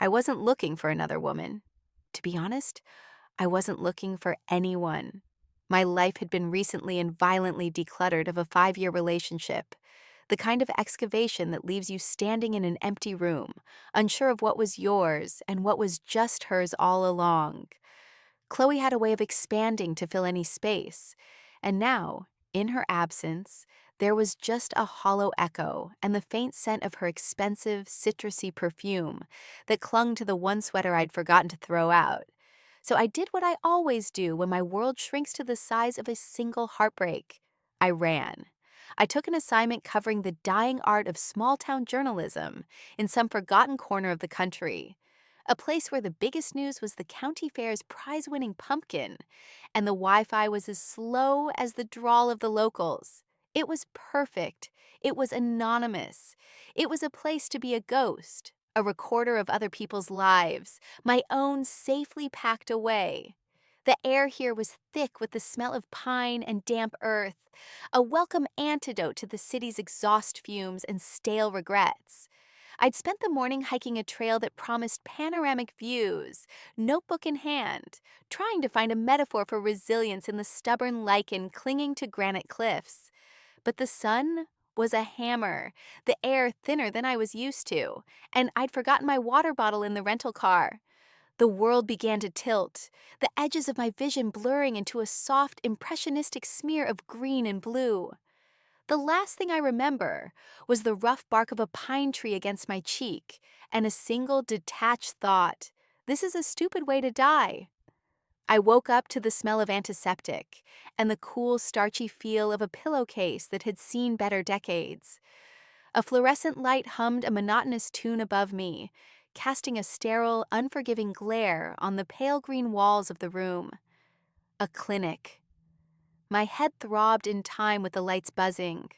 I wasn't looking for another woman. To be honest, I wasn't looking for anyone. My life had been recently and violently decluttered of a 5-year relationship, the kind of excavation that leaves you standing in an empty room, unsure of what was yours and what was just hers all along. Chloe had a way of expanding to fill any space, and now, in her absence, there was just a hollow echo and the faint scent of her expensive, citrusy perfume that clung to the one sweater I'd forgotten to throw out. So I did what I always do when my world shrinks to the size of a single heartbreak. I ran. I took an assignment covering the dying art of small-town journalism in some forgotten corner of the country, a place where the biggest news was the county fair's prize-winning pumpkin, and the Wi-Fi was as slow as the drawl of the locals. It was perfect. It was anonymous. It was a place to be a ghost, a recorder of other people's lives, my own safely packed away. The air here was thick with the smell of pine and damp earth, a welcome antidote to the city's exhaust fumes and stale regrets. I'd spent the morning hiking a trail that promised panoramic views, notebook in hand, trying to find a metaphor for resilience in the stubborn lichen clinging to granite cliffs. But the sun was a hammer, the air thinner than I was used to, and I'd forgotten my water bottle in the rental car. The world began to tilt, the edges of my vision blurring into a soft, impressionistic smear of green and blue. The last thing I remember was the rough bark of a pine tree against my cheek and a single detached thought: this is a stupid way to die. I woke up to the smell of antiseptic and the cool, starchy feel of a pillowcase that had seen better decades. A fluorescent light hummed a monotonous tune above me, casting a sterile, unforgiving glare on the pale green walls of the room. A clinic. My head throbbed in time with the lights buzzing.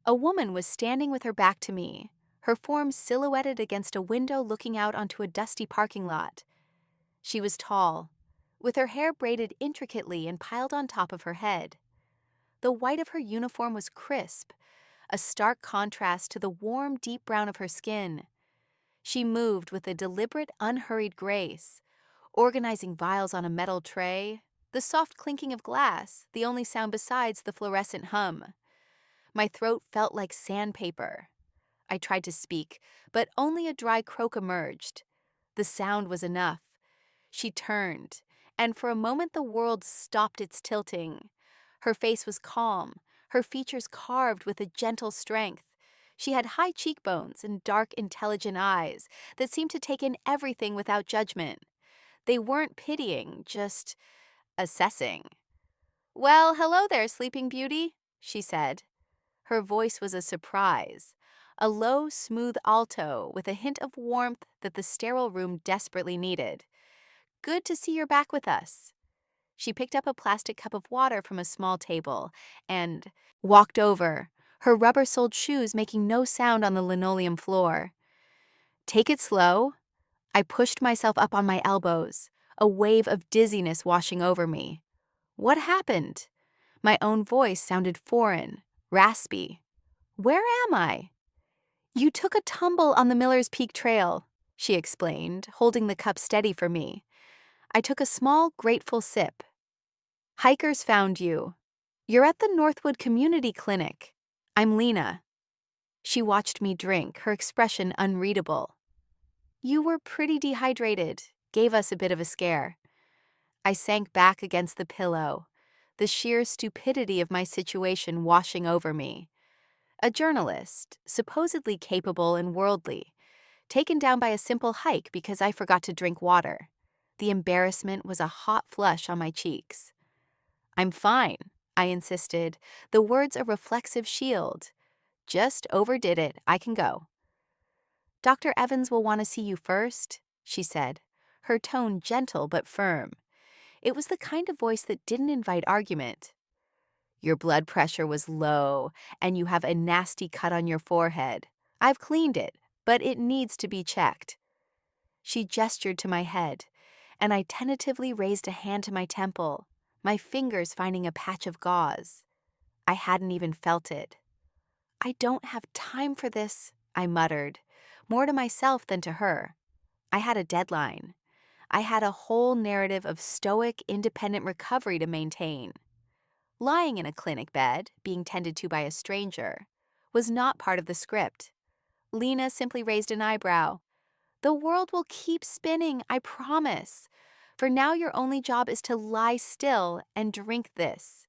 A woman was standing with her back to me, her form silhouetted against a window looking out onto a dusty parking lot. She was tall, with her hair braided intricately and piled on top of her head. The white of her uniform was crisp, a stark contrast to the warm, deep brown of her skin. She moved with a deliberate, unhurried grace, organizing vials on a metal tray, the soft clinking of glass, the only sound besides the fluorescent hum. My throat felt like sandpaper. I tried to speak, but only a dry croak emerged. The sound was enough. She turned, and for a moment the world stopped its tilting. Her face was calm, her features carved with a gentle strength. She had high cheekbones and dark, intelligent eyes that seemed to take in everything without judgment. They weren't pitying, just assessing. "Well, hello there, Sleeping Beauty," she said. Her voice was a surprise, a low, smooth alto with a hint of warmth that the sterile room desperately needed. "Good to see you're back with us." She picked up a plastic cup of water from a small table and walked over, her rubber-soled shoes making no sound on the linoleum floor. "Take it slow." I pushed myself up on my elbows, a wave of dizziness washing over me. What happened? My own voice sounded foreign, raspy. Where am I? "You took a tumble on the Miller's Peak Trail," she explained, holding the cup steady for me. I took a small, grateful sip. "Hikers found you. You're at the Northwood Community Clinic. I'm Lena." She watched me drink, her expression unreadable. "You were pretty dehydrated. Gave us a bit of a scare." I sank back against the pillow, the sheer stupidity of my situation washing over me. A journalist, supposedly capable and worldly, taken down by a simple hike because I forgot to drink water. The embarrassment was a hot flush on my cheeks. "I'm fine," I insisted, the words a reflexive shield. "Just overdid it. I can go." "Dr. Evans will want to see you first," she said, her tone gentle but firm. It was the kind of voice that didn't invite argument. "Your blood pressure was low, and you have a nasty cut on your forehead. I've cleaned it, but it needs to be checked." She gestured to my head, and I tentatively raised a hand to my temple, my fingers finding a patch of gauze. I hadn't even felt it. "I don't have time for this," I muttered, more to myself than to her. I had a deadline. I had a whole narrative of stoic, independent recovery to maintain. Lying in a clinic bed, being tended to by a stranger, was not part of the script. Lena simply raised an eyebrow. The world will keep spinning, I promise. For now, your only job is to lie still and drink this.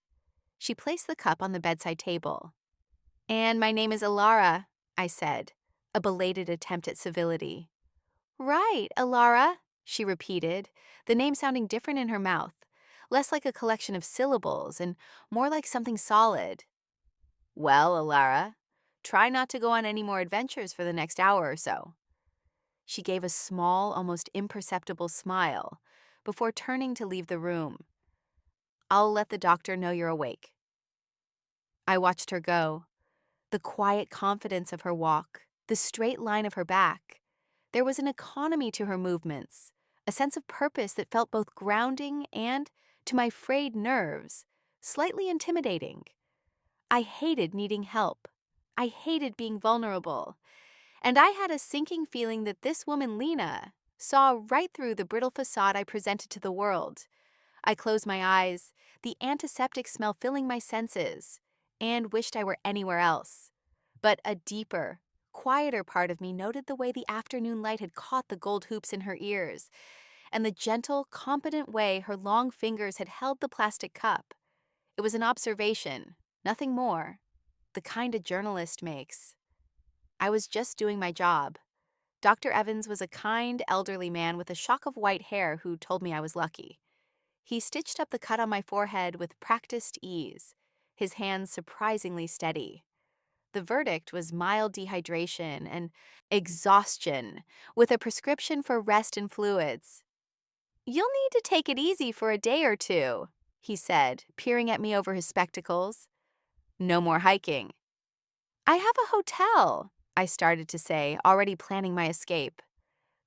She placed the cup on the bedside table. And my name is Alara, I said, a belated attempt at civility. Right, Alara, she repeated, the name sounding different in her mouth, less like a collection of syllables and more like something solid. Well, Alara, try not to go on any more adventures for the next hour or so. She gave a small, almost imperceptible smile before turning to leave the room. I'll let the doctor know you're awake. I watched her go. The quiet confidence of her walk, the straight line of her back. There was an economy to her movements, a sense of purpose that felt both grounding and, to my frayed nerves, slightly intimidating. I hated needing help. I hated being vulnerable. And I had a sinking feeling that this woman, Lena, saw right through the brittle facade I presented to the world. I closed my eyes, the antiseptic smell filling my senses, and wished I were anywhere else. But a deeper, quieter part of me noted the way the afternoon light had caught the gold hoops in her ears, and the gentle, competent way her long fingers had held the plastic cup. It was an observation, nothing more, the kind a journalist makes. I was just doing my job. Dr. Evans was a kind, elderly man with a shock of white hair who told me I was lucky. He stitched up the cut on my forehead with practiced ease, his hands surprisingly steady. The verdict was mild dehydration and exhaustion, with a prescription for rest and fluids. You'll need to take it easy for a day or two, he said, peering at me over his spectacles. No more hiking. I have a hotel, I started to say, already planning my escape.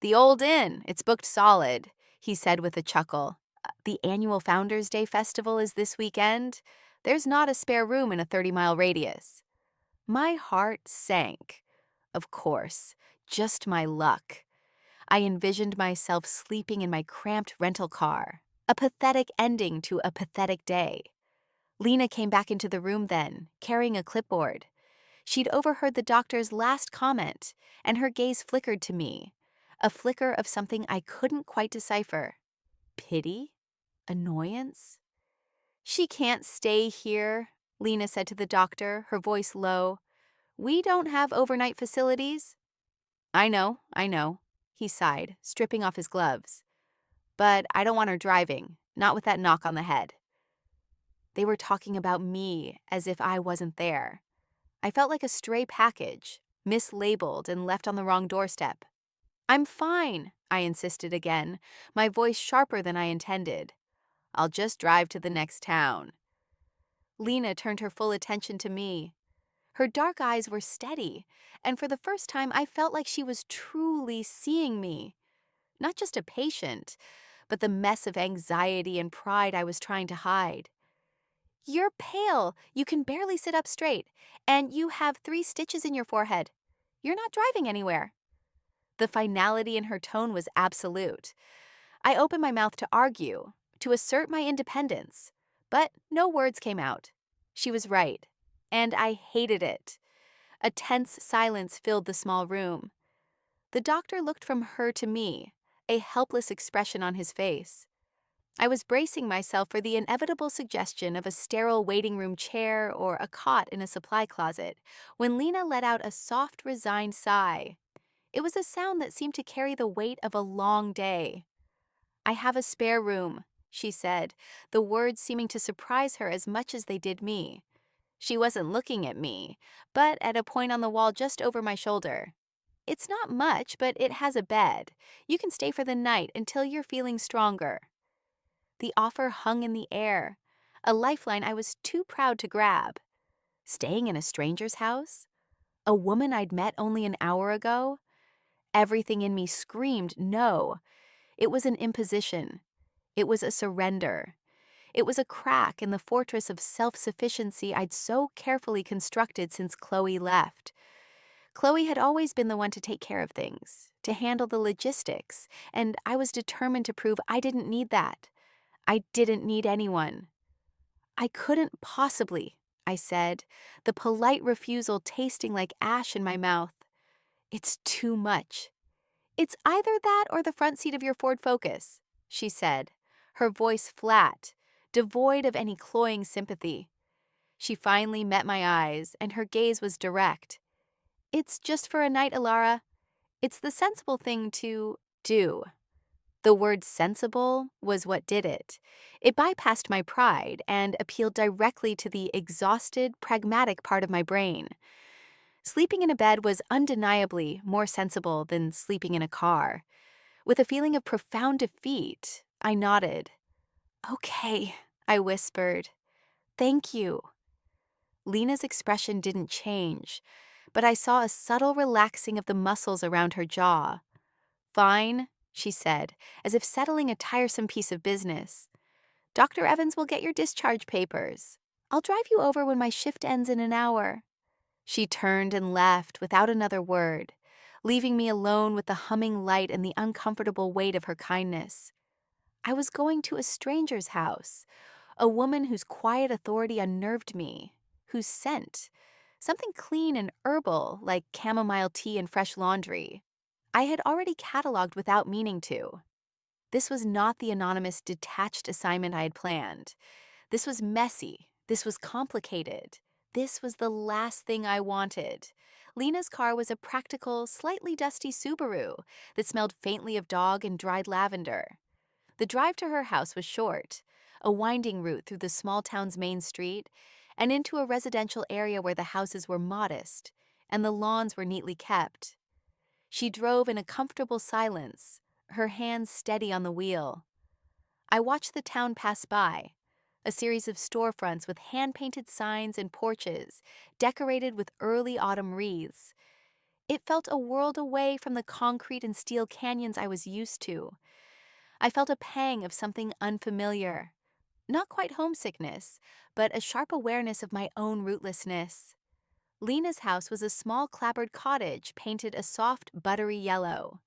The Old Inn, it's booked solid, he said with a chuckle. The annual Founders' Day festival is this weekend. There's not a spare room in a 30-mile radius. My heart sank. Of course, just my luck. I envisioned myself sleeping in my cramped rental car, a pathetic ending to a pathetic day. Lena came back into the room then, carrying a clipboard. She'd overheard the doctor's last comment, and her gaze flickered to me, a flicker of something I couldn't quite decipher. Pity? Annoyance? She can't stay here, Lena said to the doctor, her voice low. We don't have overnight facilities. I know, he sighed, stripping off his gloves. But I don't want her driving, not with that knock on the head. They were talking about me as if I wasn't there. I felt like a stray package, mislabeled and left on the wrong doorstep. I'm fine, I insisted again, my voice sharper than I intended. I'll just drive to the next town. Lena turned her full attention to me. Her dark eyes were steady, and for the first time I felt like she was truly seeing me. Not just a patient, but the mess of anxiety and pride I was trying to hide. You're pale, you can barely sit up straight, and you have 3 stitches in your forehead. You're not driving anywhere. The finality in her tone was absolute. I opened my mouth to argue, to assert my independence, but no words came out. She was right, and I hated it. A tense silence filled the small room. The doctor looked from her to me, a helpless expression on his face. I was bracing myself for the inevitable suggestion of a sterile waiting room chair or a cot in a supply closet, when Lena let out a soft, resigned sigh. It was a sound that seemed to carry the weight of a long day. I have a spare room, she said, the words seeming to surprise her as much as they did me. She wasn't looking at me, but at a point on the wall just over my shoulder. It's not much, but it has a bed. You can stay for the night until you're feeling stronger. The offer hung in the air, a lifeline I was too proud to grab. Staying in a stranger's house? A woman I'd met only an hour ago? Everything in me screamed no. It was an imposition. It was a surrender. It was a crack in the fortress of self-sufficiency I'd so carefully constructed since Chloe left. Chloe had always been the one to take care of things, to handle the logistics, and I was determined to prove I didn't need that. I didn't need anyone. I couldn't possibly, I said, the polite refusal tasting like ash in my mouth. It's too much. It's either that or the front seat of your Ford Focus, she said, her voice flat, devoid of any cloying sympathy. She finally met my eyes, and her gaze was direct. It's just for a night, Alara. It's the sensible thing to do. The word sensible was what did it. It bypassed my pride and appealed directly to the exhausted, pragmatic part of my brain. Sleeping in a bed was undeniably more sensible than sleeping in a car. With a feeling of profound defeat, I nodded. Okay, I whispered. Thank you. Lena's expression didn't change, but I saw a subtle relaxing of the muscles around her jaw. Fine, she said, as if settling a tiresome piece of business. Dr. Evans will get your discharge papers. I'll drive you over when my shift ends in an hour. She turned and left without another word, leaving me alone with the humming light and the uncomfortable weight of her kindness. I was going to a stranger's house, a woman whose quiet authority unnerved me, whose scent, something clean and herbal like chamomile tea and fresh laundry, I had already cataloged without meaning to. This was not the anonymous, detached assignment I had planned. This was messy. This was complicated. This was the last thing I wanted. Lena's car was a practical, slightly dusty Subaru that smelled faintly of dog and dried lavender. The drive to her house was short, a winding route through the small town's main street and into a residential area where the houses were modest and the lawns were neatly kept. She drove in a comfortable silence, her hands steady on the wheel. I watched the town pass by, a series of storefronts with hand-painted signs and porches decorated with early autumn wreaths. It felt a world away from the concrete and steel canyons I was used to. I felt a pang of something unfamiliar. Not quite homesickness, but a sharp awareness of my own rootlessness. Lena's house was a small clapboard cottage painted a soft, buttery yellow,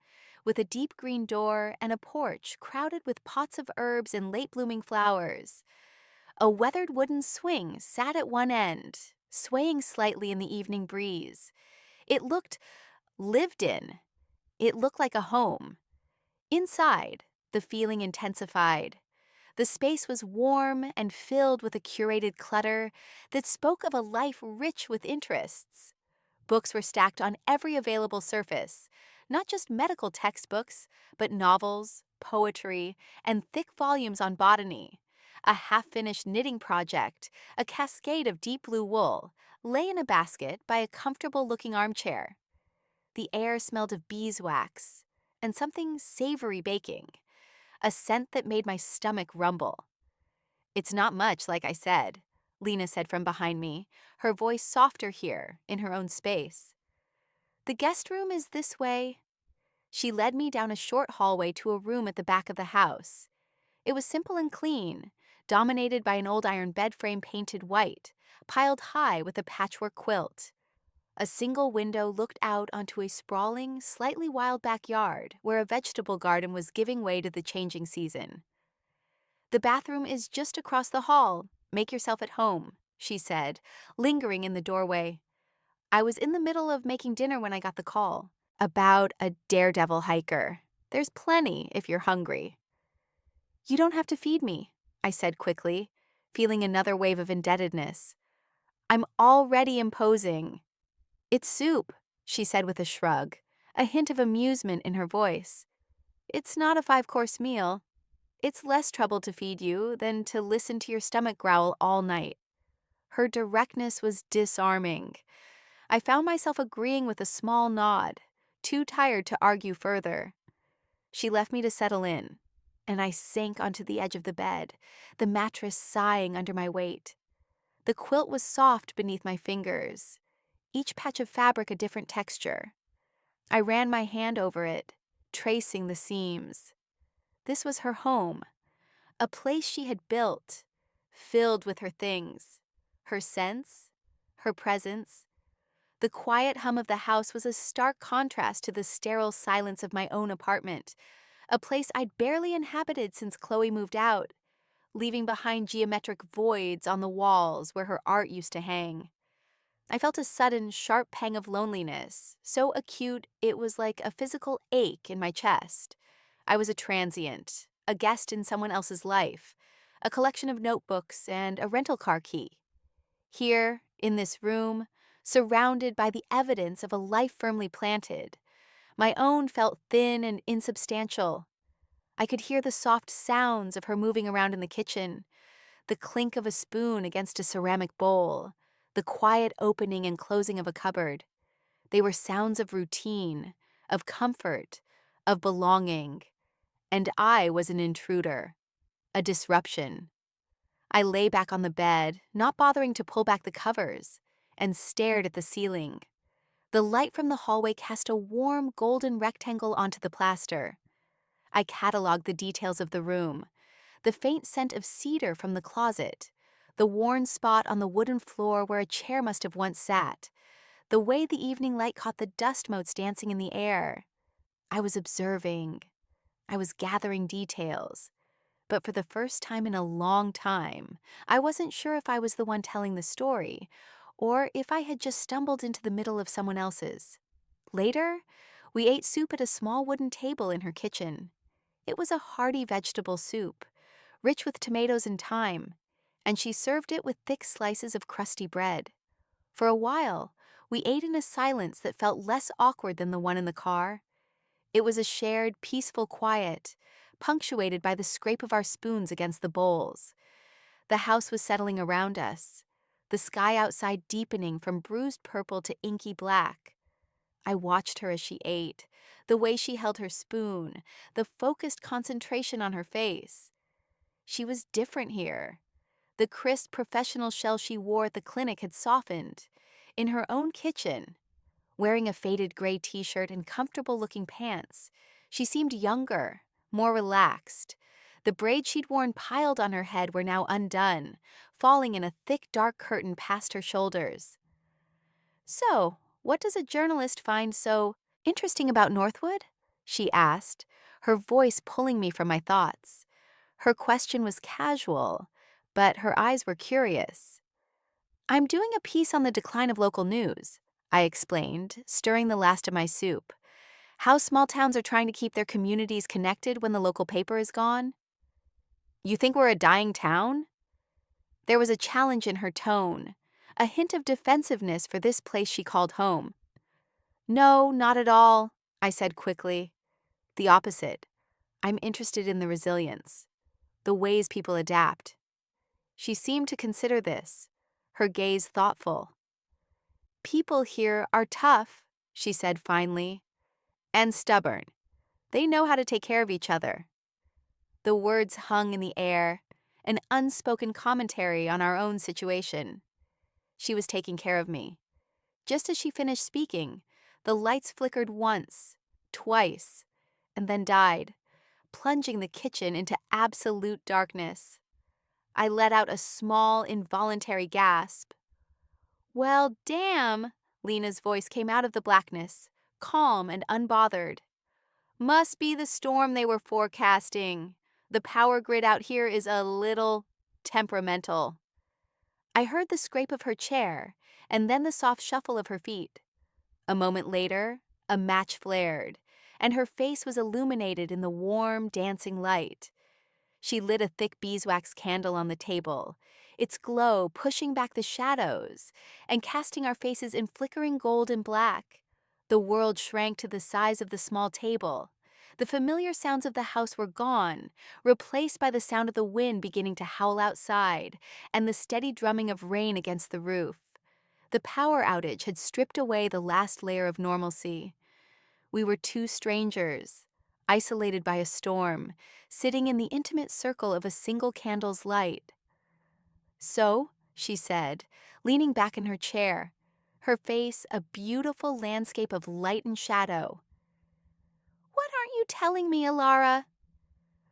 with a deep green door and a porch crowded with pots of herbs and late-blooming flowers. A weathered wooden swing sat at one end, swaying slightly in the evening breeze. It looked lived in. It looked like a home. Inside, the feeling intensified. The space was warm and filled with a curated clutter that spoke of a life rich with interests. Books were stacked on every available surface, not just medical textbooks, but novels, poetry, and thick volumes on botany. A half-finished knitting project, a cascade of deep blue wool, lay in a basket by a comfortable-looking armchair. The air smelled of beeswax and something savory baking, a scent that made my stomach rumble. It's not much, like I said, Lena said from behind me, her voice softer here, in her own space. The guest room is this way. She led me down a short hallway to a room at the back of the house. It was simple and clean, dominated by an old iron bed frame painted white, piled high with a patchwork quilt. A single window looked out onto a sprawling, slightly wild backyard where a vegetable garden was giving way to the changing season. The bathroom is just across the hall. Make yourself at home, she said, lingering in the doorway. I was in the middle of making dinner when I got the call. About a daredevil hiker. There's plenty if you're hungry. You don't have to feed me, I said quickly, feeling another wave of indebtedness. I'm already imposing. It's soup, she said with a shrug, a hint of amusement in her voice. It's not a 5-course meal. It's less trouble to feed you than to listen to your stomach growl all night. Her directness was disarming. I found myself agreeing with a small nod, too tired to argue further. She left me to settle in, and I sank onto the edge of the bed, the mattress sighing under my weight. The quilt was soft beneath my fingers, each patch of fabric a different texture. I ran my hand over it, tracing the seams. This was her home, a place she had built, filled with her things, her scents, her presence, The quiet hum of the house was a stark contrast to the sterile silence of my own apartment, a place I'd barely inhabited since Chloe moved out, leaving behind geometric voids on the walls where her art used to hang. I felt a sudden, sharp pang of loneliness, so acute it was like a physical ache in my chest. I was a transient, a guest in someone else's life, a collection of notebooks and a rental car key. Here, in this room, surrounded by the evidence of a life firmly planted, my own felt thin and insubstantial. I could hear the soft sounds of her moving around in the kitchen, the clink of a spoon against a ceramic bowl, the quiet opening and closing of a cupboard. They were sounds of routine, of comfort, of belonging, and I was an intruder, a disruption. I lay back on the bed, not bothering to pull back the covers, and stared at the ceiling. The light from the hallway cast a warm golden rectangle onto the plaster. I cataloged the details of the room: the faint scent of cedar from the closet, the worn spot on the wooden floor where a chair must have once sat, the way the evening light caught the dust motes dancing in the air. I was observing. I was gathering details. But for the first time in a long time, I wasn't sure if I was the one telling the story, or if I had just stumbled into the middle of someone else's. Later, we ate soup at a small wooden table in her kitchen. It was a hearty vegetable soup, rich with tomatoes and thyme, and she served it with thick slices of crusty bread. For a while, we ate in a silence that felt less awkward than the one in the car. It was a shared, peaceful quiet, punctuated by the scrape of our spoons against the bowls. The house was settling around us, the sky outside deepening from bruised purple to inky black. I watched her as she ate, the way she held her spoon, the focused concentration on her face. She was different here. The crisp professional shell she wore at the clinic had softened. In her own kitchen, wearing a faded gray t-shirt and comfortable-looking pants, she seemed younger, more relaxed. The braids she'd worn piled on her head were now undone, falling in a thick dark curtain past her shoulders. "So, what does a journalist find so interesting about Northwood?" she asked, her voice pulling me from my thoughts. Her question was casual, but her eyes were curious. "I'm doing a piece on the decline of local news," I explained, stirring the last of my soup. "How small towns are trying to keep their communities connected when the local paper is gone." "You think we're a dying town?" There was a challenge in her tone, a hint of defensiveness for this place she called home. "No, not at all," I said quickly. "The opposite. I'm interested in the resilience, the ways people adapt." She seemed to consider this, her gaze thoughtful. "People here are tough," she said finally, "and stubborn. They know how to take care of each other." The words hung in the air, an unspoken commentary on our own situation. She was taking care of me. Just as she finished speaking, the lights flickered once, twice, and then died, plunging the kitchen into absolute darkness. I let out a small, involuntary gasp. "Well, damn," Lena's voice came out of the blackness, calm and unbothered. "Must be the storm they were forecasting. The power grid out here is a little temperamental." I heard the scrape of her chair, and then the soft shuffle of her feet. A moment later, a match flared, and her face was illuminated in the warm, dancing light. She lit a thick beeswax candle on the table, its glow pushing back the shadows and casting our faces in flickering gold and black. The world shrank to the size of the small table. The familiar sounds of the house were gone, replaced by the sound of the wind beginning to howl outside and the steady drumming of rain against the roof. The power outage had stripped away the last layer of normalcy. We were two strangers, isolated by a storm, sitting in the intimate circle of a single candle's light. "So," she said, leaning back in her chair, her face a beautiful landscape of light and shadow. "What aren't you telling me, Alara?"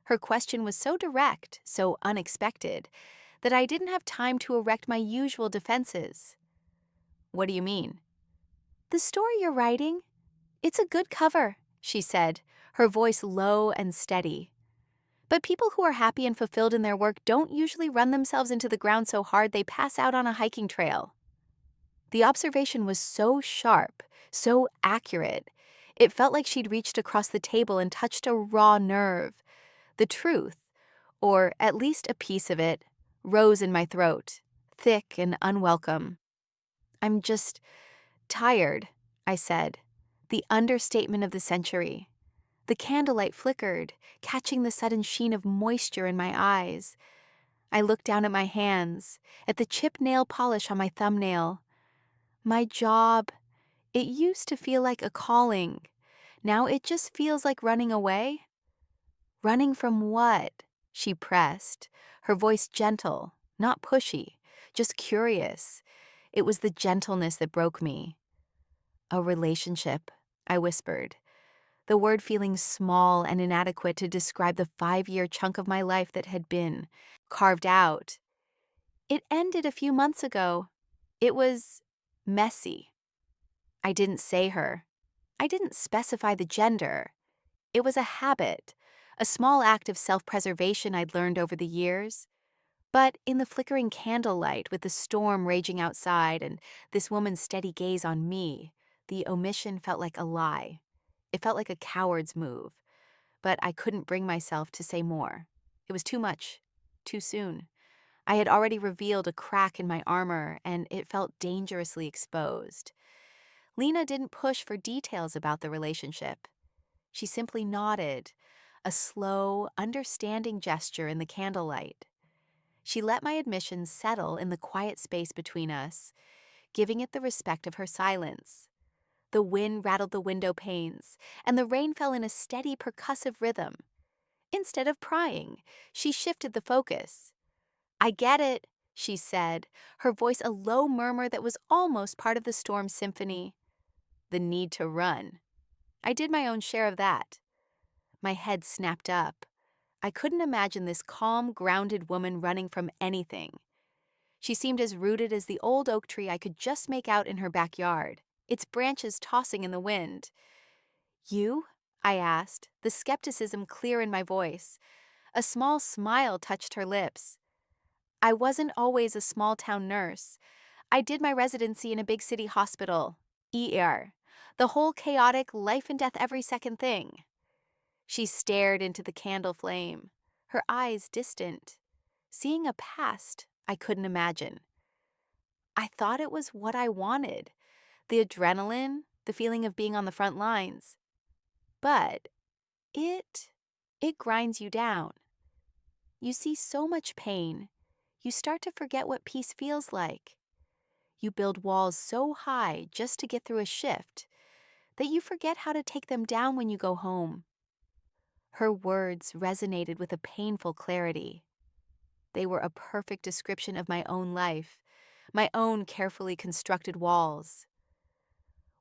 Her question was so direct, so unexpected, that I didn't have time to erect my usual defenses. "What do you mean?" "The story you're writing, it's a good cover," she said, her voice low and steady. "But people who are happy and fulfilled in their work don't usually run themselves into the ground so hard they pass out on a hiking trail." The observation was so sharp, so accurate. It felt like she'd reached across the table and touched a raw nerve. The truth, or at least a piece of it, rose in my throat, thick and unwelcome. "I'm just tired," I said, the understatement of the century. The candlelight flickered, catching the sudden sheen of moisture in my eyes. I looked down at my hands, at the chipped nail polish on my thumbnail. My job, it used to feel like a calling. Now it just feels like running away. "Running from what?" she pressed, her voice gentle, not pushy, just curious. It was the gentleness that broke me. "A relationship," I whispered, the word feeling small and inadequate to describe the 5-year chunk of my life that had been carved out. "It ended a few months ago. It was messy." I didn't say her. I didn't specify the gender. It was a habit, a small act of self-preservation I'd learned over the years. But in the flickering candlelight, with the storm raging outside and this woman's steady gaze on me, the omission felt like a lie. It felt like a coward's move. But I couldn't bring myself to say more. It was too much, too soon. I had already revealed a crack in my armor, and it felt dangerously exposed. Lena didn't push for details about the relationship. She simply nodded, a slow, understanding gesture in the candlelight. She let my admission settle in the quiet space between us, giving it the respect of her silence. The wind rattled the window panes, and the rain fell in a steady percussive rhythm. Instead of prying, she shifted the focus. "I get it," she said, her voice a low murmur that was almost part of the storm symphony. "The need to run." I did my own share of that. My head snapped up. I couldn't imagine this calm, grounded woman running from anything. She seemed as rooted as the old oak tree I could just make out in her backyard, its branches tossing in the wind. "You?" I asked, the skepticism clear in my voice. A small smile touched her lips. "I wasn't always a small-town nurse. I did my residency in a big city hospital, ER, the whole chaotic life and death every second thing." She stared into the candle flame, her eyes distant, seeing a past I couldn't imagine. I thought it was what I wanted, the adrenaline, the feeling of being on the front lines. But it grinds you down. You see so much pain, you start to forget what peace feels like. You build walls so high just to get through a shift that you forget how to take them down when you go home. Her words resonated with a painful clarity. They were a perfect description of my own life, my own carefully constructed walls.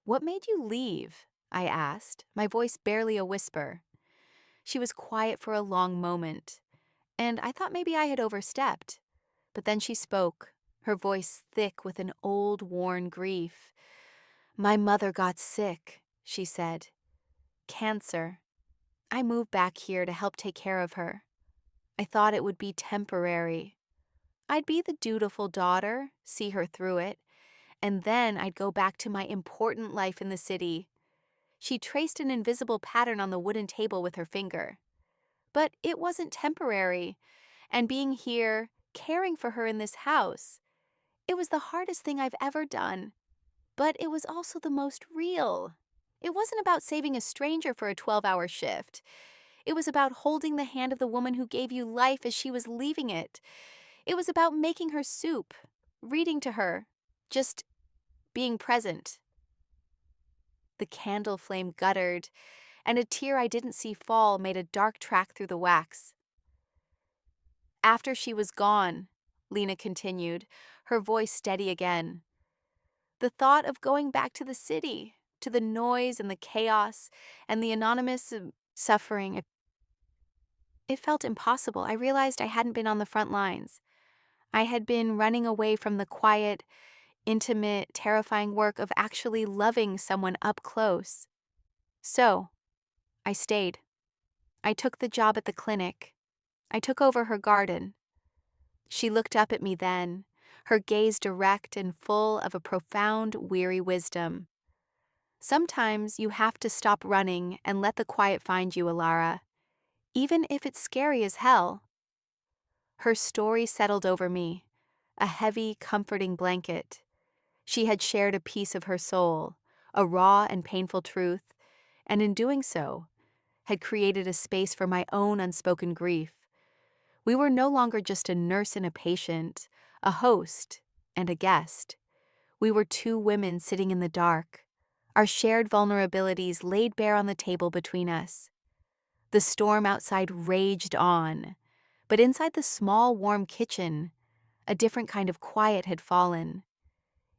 "What made you leave?" I asked, my voice barely a whisper. She was quiet for a long moment, and I thought maybe I had overstepped. But then she spoke, her voice thick with an old, worn grief. "My mother got sick," she said. "Cancer. I moved back here to help take care of her. I thought it would be temporary. I'd be the dutiful daughter, see her through it, and then I'd go back to my important life in the city." She traced an invisible pattern on the wooden table with her finger. "But it wasn't temporary, and being here, caring for her in this house, it was the hardest thing I've ever done. But it was also the most real. It wasn't about saving a stranger for a 12-hour shift. It was about holding the hand of the woman who gave you life as she was leaving it. It was about making her soup, reading to her, just being present." The candle flame guttered, and a tear I didn't see fall made a dark track through the wax. "After she was gone," Lena continued, her voice steady again, "the thought of going back to the city, to the noise and the chaos and the anonymous suffering, it felt impossible. I realized I hadn't been on the front lines. I had been running away from the quiet, intimate, terrifying work of actually loving someone up close. So, I stayed. I took the job at the clinic. I took over her garden. She looked up at me then, her gaze direct and full of a profound, weary wisdom. Sometimes you have to stop running and let the quiet find you, Alara, even if it's scary as hell. Her story settled over me, a heavy, comforting blanket. She had shared a piece of her soul, a raw and painful truth, and in doing so, had created a space for my own unspoken grief. We were no longer just a nurse and a patient, a host and a guest. We were two women sitting in the dark, our shared vulnerabilities laid bare on the table between us. The storm outside raged on, but inside the small, warm kitchen, a different kind of quiet had fallen.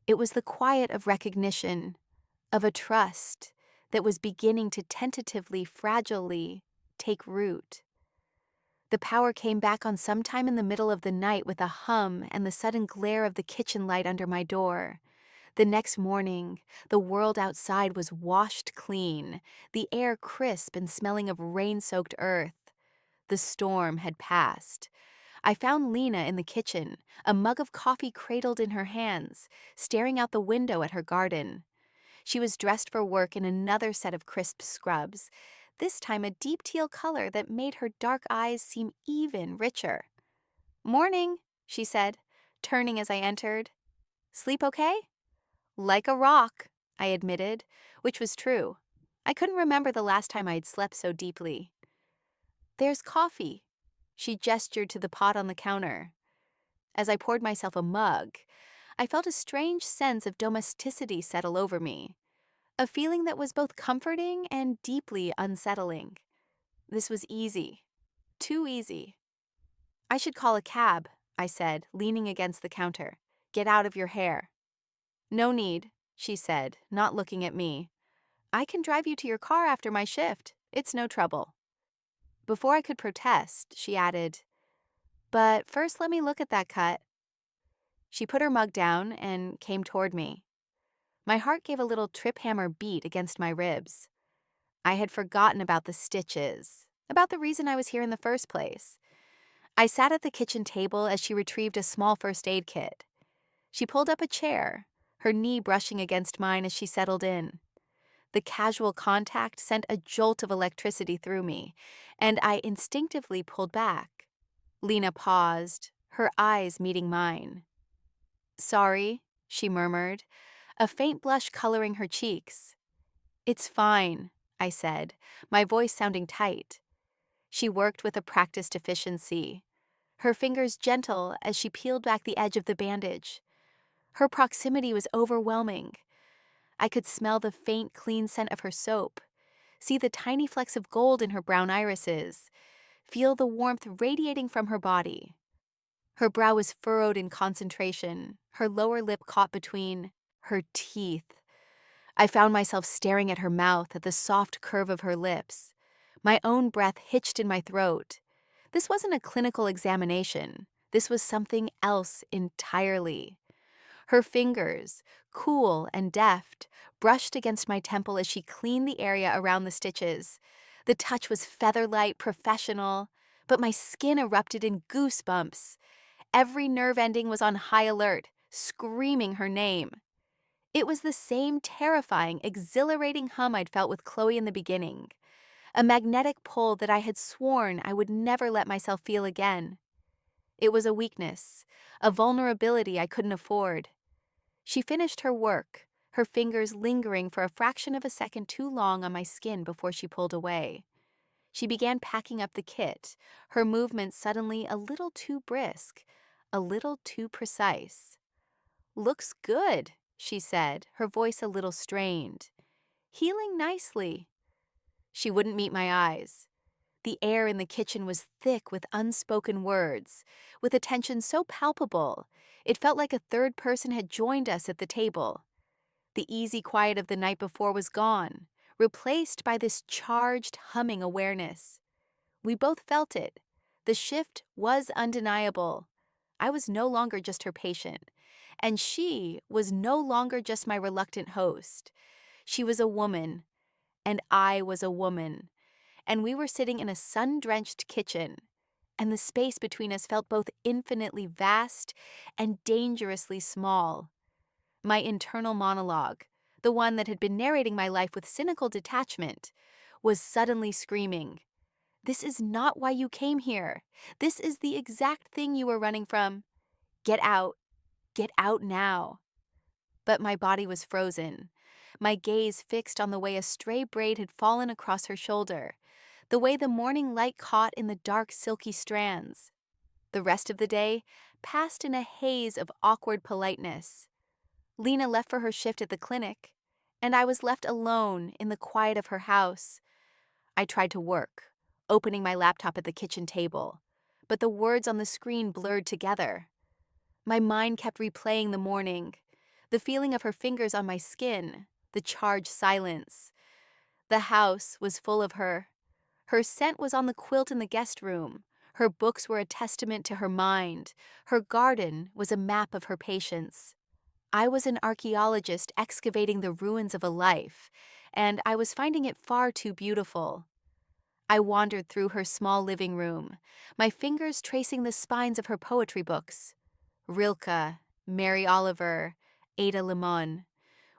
It was the quiet of recognition, of a trust that was beginning to tentatively, fragilely take root. The power came back on sometime in the middle of the night with a hum and the sudden glare of the kitchen light under my door. The next morning, the world outside was washed clean, the air crisp and smelling of rain-soaked earth. The storm had passed. I found Lena in the kitchen, a mug of coffee cradled in her hands, staring out the window at her garden. She was dressed for work in another set of crisp scrubs, this time a deep teal color that made her dark eyes seem even richer. "Morning," she said, turning as I entered. "Sleep okay?" "Like a rock," I admitted, which was true. I couldn't remember the last time I had slept so deeply. "There's coffee." She gestured to the pot on the counter. As I poured myself a mug, I felt a strange sense of domesticity settle over me, a feeling that was both comforting and deeply unsettling. This was easy. Too easy. "I should call a cab," I said, leaning against the counter. "Get out of your hair." "No need," she said, not looking at me. "I can drive you to your car after my shift. It's no trouble." Before I could protest, she added, "But first let me look at that cut." She put her mug down and came toward me. My heart gave a little trip hammer beat against my ribs. I had forgotten about the stitches, about the reason I was here in the first place. I sat at the kitchen table as she retrieved a small first aid kit. She pulled up a chair, her knee brushing against mine as she settled in. The casual contact sent a jolt of electricity through me, and I instinctively pulled back. Lena paused, her eyes meeting mine. "Sorry," she murmured, a faint blush coloring her cheeks. "It's fine," I said, my voice sounding tight. She worked with a practiced efficiency, her fingers gentle as she peeled back the edge of the bandage. Her proximity was overwhelming. I could smell the faint, clean scent of her soap, see the tiny flecks of gold in her brown irises, feel the warmth radiating from her body. Her brow was furrowed in concentration, her lower lip caught between her teeth. I found myself staring at her mouth, at the soft curve of her lips. My own breath hitched in my throat. This wasn't a clinical examination. This was something else entirely. Her fingers, cool and deft, brushed against my temple as she cleaned the area around the stitches. The touch was feather-light, professional, but my skin erupted in goosebumps. Every nerve ending was on high alert, screaming her name. It was the same terrifying, exhilarating hum I'd felt with Chloe in the beginning, a magnetic pull that I had sworn I would never let myself feel again. It was a weakness, a vulnerability I couldn't afford. She finished her work, her fingers lingering for a fraction of a second too long on my skin before she pulled away. She began packing up the kit, her movements suddenly a little too brisk, a little too precise. "Looks good," she said, her voice a little strained. "Healing nicely." She wouldn't meet my eyes. The air in the kitchen was thick with unspoken words, with a tension so palpable, it felt like a third person had joined us at the table. The easy quiet of the night before was gone, replaced by this charged, humming awareness. We both felt it. The shift was undeniable. I was no longer just her patient, And she was no longer just my reluctant host. She was a woman, and I was a woman. And we were sitting in a sun-drenched kitchen, and the space between us felt both infinitely vast and dangerously small. My internal monologue, the one that had been narrating my life with cynical detachment, was suddenly screaming, "This is not why you came here. This is the exact thing you were running from. Get out. Get out now." But my body was frozen, my gaze fixed on the way a stray braid had fallen across her shoulder, the way the morning light caught in the dark silky strands. The rest of the day passed in a haze of awkward politeness. Lena left for her shift at the clinic, and I was left alone in the quiet of her house. I tried to work, opening my laptop at the kitchen table, but the words on the screen blurred together. My mind kept replaying the morning, the feeling of her fingers on my skin, the charged silence. The house was full of her. Her scent was on the quilt in the guest room. Her books were a testament to her mind. Her garden was a map of her patience. I was an archaeologist excavating the ruins of a life, and I was finding it far too beautiful. I wandered through her small living room, my fingers tracing the spines of her poetry books. Rilke, Mary Oliver, Ada Limon,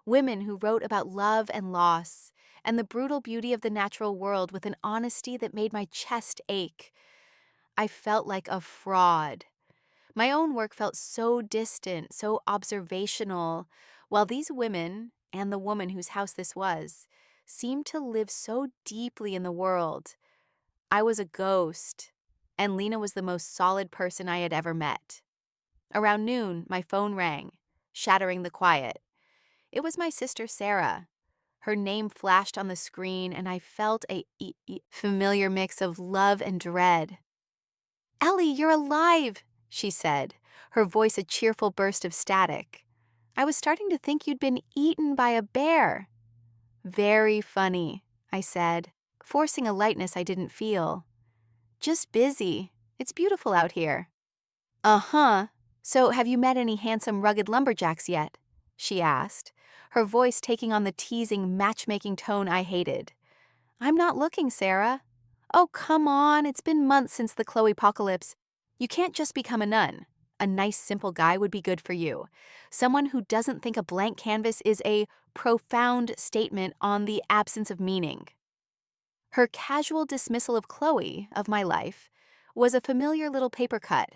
women who wrote about love and loss, and the brutal beauty of the natural world with an honesty that made my chest ache. I felt like a fraud. My own work felt so distant, so observational, while these women, and the woman whose house this was, seemed to live so deeply in the world. I was a ghost, and Lena was the most solid person I had ever met. Around noon, my phone rang, shattering the quiet. It was my sister Sarah. Her name flashed on the screen, and I felt a familiar mix of love and dread. "Ellie, you're alive," she said, her voice a cheerful burst of static. "I was starting to think you'd been eaten by a bear." "Very funny," I said, forcing a lightness I didn't feel. "Just busy. It's beautiful out here." "Uh-huh. So have you met any handsome, rugged lumberjacks yet?" she asked, her voice taking on the teasing, matchmaking tone I hated. "I'm not looking, Sarah." "Oh, come on. It's been months since the Chloe apocalypse. You can't just become a nun. A nice, simple guy would be good for you. Someone who doesn't think a blank canvas is a profound statement on the absence of meaning." Her casual dismissal of Chloe, of my life, was a familiar little paper cut.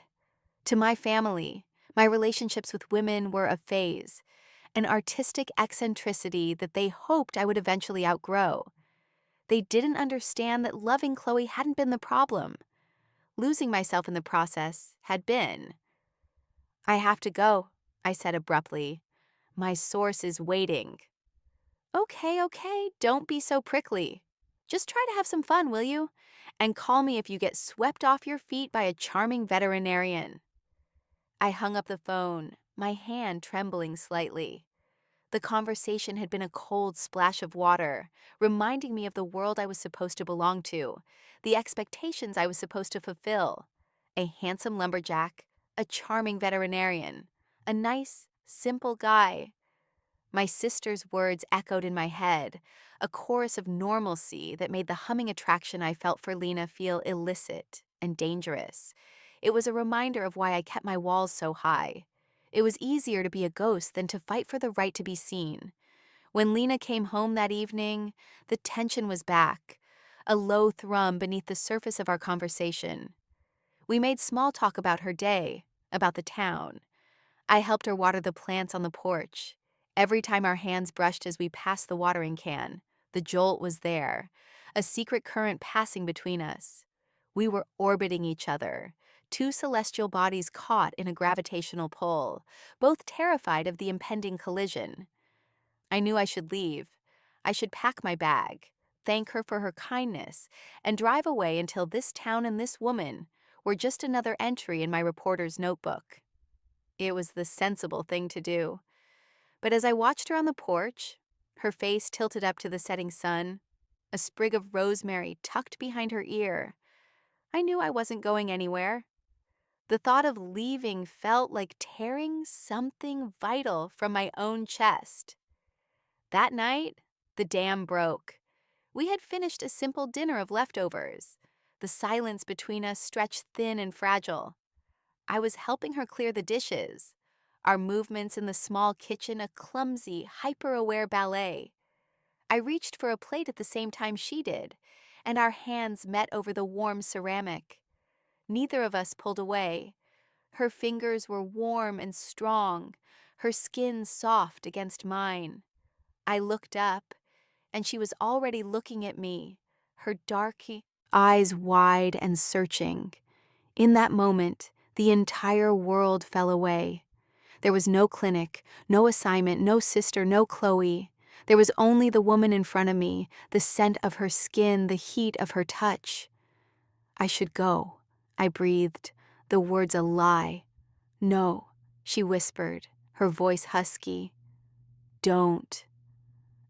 To my family, my relationships with women were a phase, an artistic eccentricity that they hoped I would eventually outgrow. They didn't understand that loving Chloe hadn't been the problem. Losing myself in the process had been. "I have to go," I said abruptly. "My source is waiting." Okay, don't be so prickly. Just try to have some fun, will you? And call me if you get swept off your feet by a charming veterinarian." I hung up the phone, my hand trembling slightly. The conversation had been a cold splash of water, reminding me of the world I was supposed to belong to, the expectations I was supposed to fulfill. A handsome lumberjack, a charming veterinarian, a nice, simple guy. My sister's words echoed in my head, a chorus of normalcy that made the humming attraction I felt for Lena feel illicit and dangerous. It was a reminder of why I kept my walls so high. It was easier to be a ghost than to fight for the right to be seen. When Lena came home that evening, the tension was back, a low thrum beneath the surface of our conversation. We made small talk about her day, about the town. I helped her water the plants on the porch. Every time our hands brushed as we passed the watering can, the jolt was there, a secret current passing between us. We were orbiting each other, two celestial bodies caught in a gravitational pull, both terrified of the impending collision. I knew I should leave. I should pack my bag, thank her for her kindness, and drive away until this town and this woman were just another entry in my reporter's notebook. It was the sensible thing to do. But as I watched her on the porch, her face tilted up to the setting sun, a sprig of rosemary tucked behind her ear, I knew I wasn't going anywhere. The thought of leaving felt like tearing something vital from my own chest. That night, the dam broke. We had finished a simple dinner of leftovers. The silence between us stretched thin and fragile. I was helping her clear the dishes, our movements in the small kitchen a clumsy, hyper-aware ballet. I reached for a plate at the same time she did, and our hands met over the warm ceramic. Neither of us pulled away. Her fingers were warm and strong, her skin soft against mine. I looked up, and she was already looking at me, her dark eyes wide and searching. In that moment, the entire world fell away. There was no clinic, no assignment, no sister, no Chloe. There was only the woman in front of me, the scent of her skin, the heat of her touch. I should go, I breathed, the words a lie. No, she whispered, her voice husky. Don't.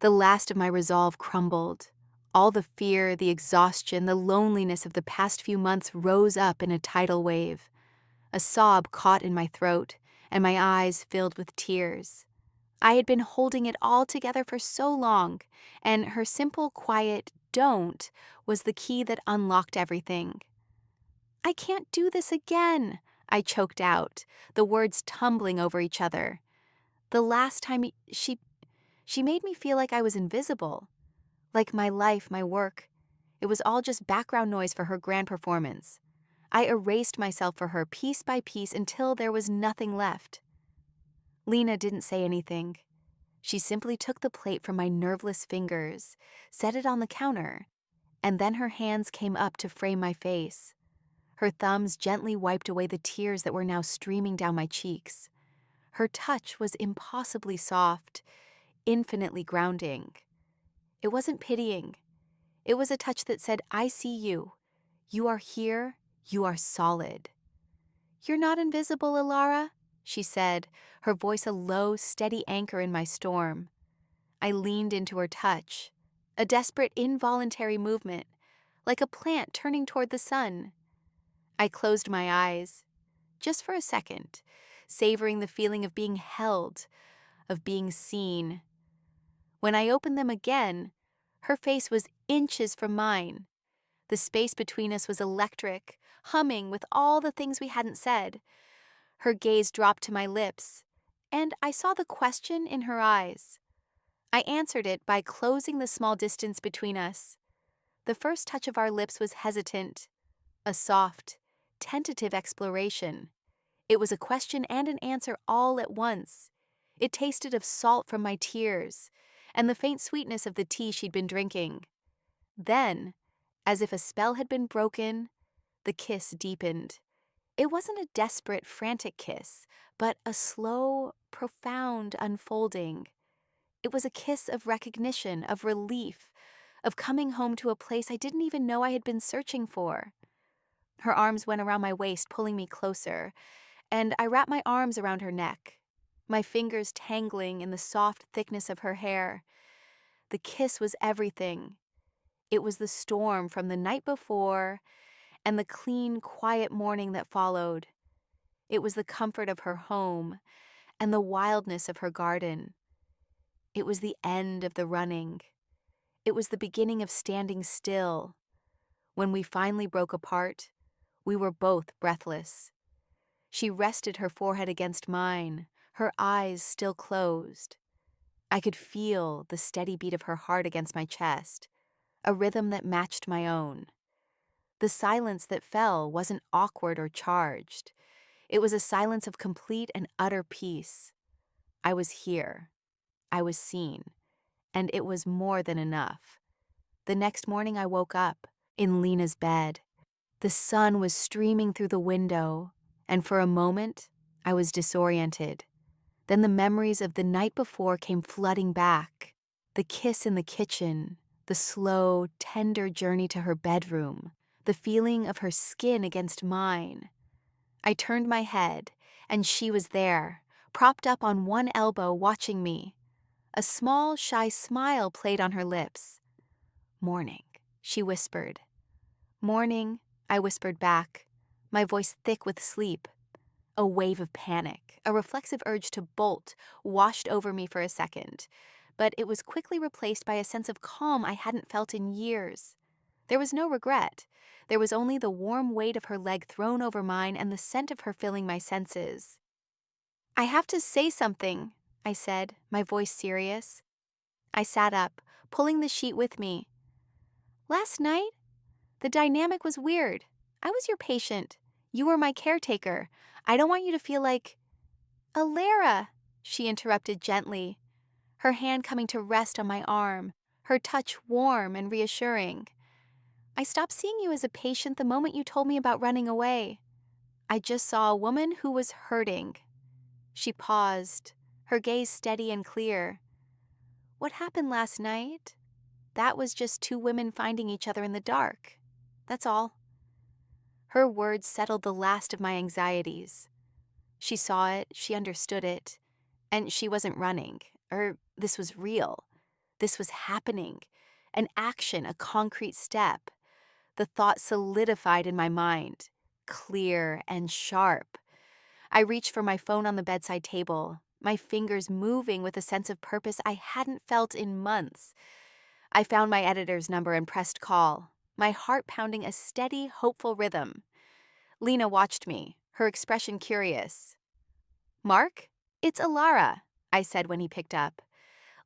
The last of my resolve crumbled. All the fear, the exhaustion, the loneliness of the past few months rose up in a tidal wave. A sob caught in my throat, and my eyes filled with tears. I had been holding it all together for so long, and her simple, quiet "don't" was the key that unlocked everything. I can't do this again, I choked out, the words tumbling over each other. The last time she made me feel like I was invisible, like my life, my work. It was all just background noise for her grand performance. I erased myself for her piece by piece until there was nothing left. Lena didn't say anything. She simply took the plate from my nerveless fingers, set it on the counter, and then her hands came up to frame my face. Her thumbs gently wiped away the tears that were now streaming down my cheeks. Her touch was impossibly soft, infinitely grounding. It wasn't pitying. It was a touch that said, I see you. You are here. You are solid. You're not invisible, Ilara, she said, her voice a low, steady anchor in my storm. I leaned into her touch, a desperate, involuntary movement, like a plant turning toward the sun. I closed my eyes, just for a second, savoring the feeling of being held, of being seen. When I opened them again, her face was inches from mine. The space between us was electric, humming with all the things we hadn't said. Her gaze dropped to my lips, and I saw the question in her eyes. I answered it by closing the small distance between us. The first touch of our lips was hesitant, a soft, tentative exploration. It was a question and an answer all at once. It tasted of salt from my tears, and the faint sweetness of the tea she'd been drinking. Then, as if a spell had been broken, the kiss deepened. It wasn't a desperate, frantic kiss, but a slow, profound unfolding. It was a kiss of recognition, of relief, of coming home to a place I didn't even know I had been searching for. Her arms went around my waist, pulling me closer, and I wrapped my arms around her neck, my fingers tangling in the soft thickness of her hair. The kiss was everything. It was the storm from the night before and the clean, quiet morning that followed. It was the comfort of her home and the wildness of her garden. It was the end of the running. It was the beginning of standing still. When we finally broke apart, we were both breathless. She rested her forehead against mine, her eyes still closed. I could feel the steady beat of her heart against my chest, a rhythm that matched my own. The silence that fell wasn't awkward or charged. It was a silence of complete and utter peace. I was here. I was seen. And it was more than enough. The next morning I woke up, in Lena's bed. The sun was streaming through the window, and for a moment, I was disoriented. Then the memories of the night before came flooding back. The kiss in the kitchen, the slow, tender journey to her bedroom, the feeling of her skin against mine. I turned my head, and she was there, propped up on one elbow, watching me. A small, shy smile played on her lips. "Morning," she whispered. "Morning," I whispered back, my voice thick with sleep. A wave of panic, a reflexive urge to bolt, washed over me for a second, but it was quickly replaced by a sense of calm I hadn't felt in years. There was no regret. There was only the warm weight of her leg thrown over mine and the scent of her filling my senses. "I have to say something," I said, my voice serious. I sat up, pulling the sheet with me. "Last night, the dynamic was weird. I was your patient. You were my caretaker. I don't want you to feel like—" "Alara," she interrupted gently, her hand coming to rest on my arm, her touch warm and reassuring. "I stopped seeing you as a patient the moment you told me about running away. I just saw a woman who was hurting." She paused, her gaze steady and clear. "What happened last night? That was just two women finding each other in the dark. That's all." Her words settled the last of my anxieties. She saw it, she understood it, and she wasn't running. This was real. This was happening. An action, a concrete step. The thought solidified in my mind, clear and sharp. I reached for my phone on the bedside table, my fingers moving with a sense of purpose I hadn't felt in months. I found my editor's number and pressed call, my heart pounding a steady, hopeful rhythm. Lena watched me, her expression curious. "Mark, it's Alara," I said when he picked up.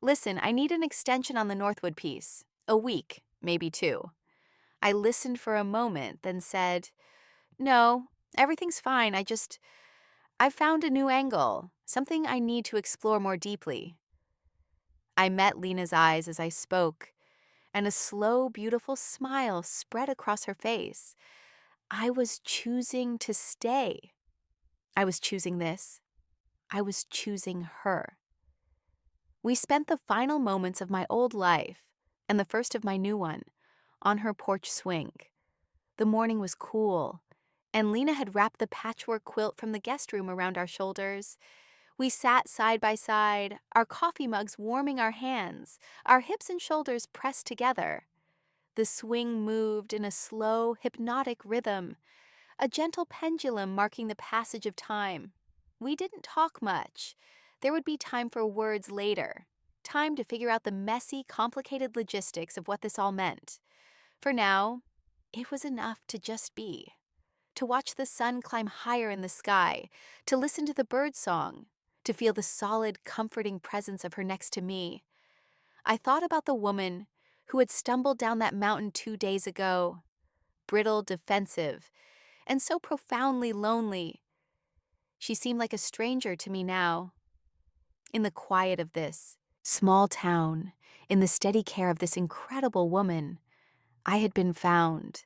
"Listen, I need an extension on the Northwood piece. A week, maybe 2. I listened for a moment, then said, "No, everything's fine. I've found a new angle, something I need to explore more deeply." I met Lena's eyes as I spoke, and a slow, beautiful smile spread across her face. I was choosing to stay. I was choosing this. I was choosing her. We spent the final moments of my old life, and the first of my new one, on her porch swing. The morning was cool, and Lena had wrapped the patchwork quilt from the guest room around our shoulders. We sat side by side, our coffee mugs warming our hands, our hips and shoulders pressed together. The swing moved in a slow, hypnotic rhythm, a gentle pendulum marking the passage of time. We didn't talk much. There would be time for words later, time to figure out the messy, complicated logistics of what this all meant. For now, it was enough to just be. To watch the sun climb higher in the sky, to listen to the bird song, to feel the solid, comforting presence of her next to me. I thought about the woman who had stumbled down that mountain 2 days ago, brittle, defensive, and so profoundly lonely. She seemed like a stranger to me now. In the quiet of this small town, in the steady care of this incredible woman, I had been found.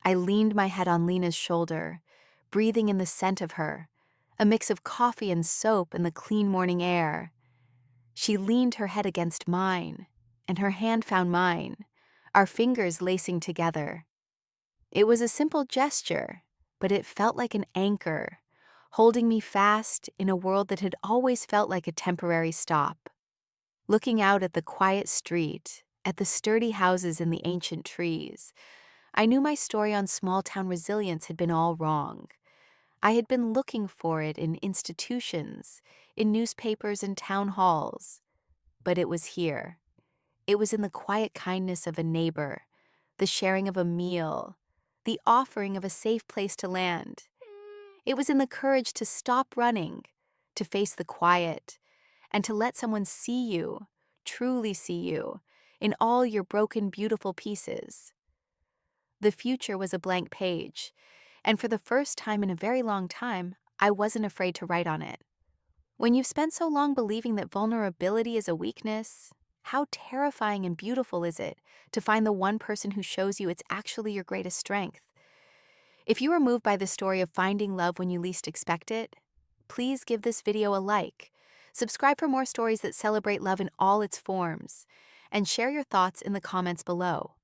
I leaned my head on Lena's shoulder, breathing in the scent of her, a mix of coffee and soap in the clean morning air. She leaned her head against mine, and her hand found mine, our fingers lacing together. It was a simple gesture, but it felt like an anchor, holding me fast in a world that had always felt like a temporary stop. Looking out at the quiet street, at the sturdy houses and the ancient trees, I knew my story on small-town resilience had been all wrong. I had been looking for it in institutions, in newspapers and town halls. But it was here. It was in the quiet kindness of a neighbor, the sharing of a meal, the offering of a safe place to land. It was in the courage to stop running, to face the quiet, and to let someone see you, truly see you, in all your broken, beautiful pieces. The future was a blank page, and for the first time in a very long time, I wasn't afraid to write on it. When you've spent so long believing that vulnerability is a weakness, how terrifying and beautiful is it to find the one person who shows you it's actually your greatest strength? If you were moved by the story of finding love when you least expect it, please give this video a like, subscribe for more stories that celebrate love in all its forms, and share your thoughts in the comments below.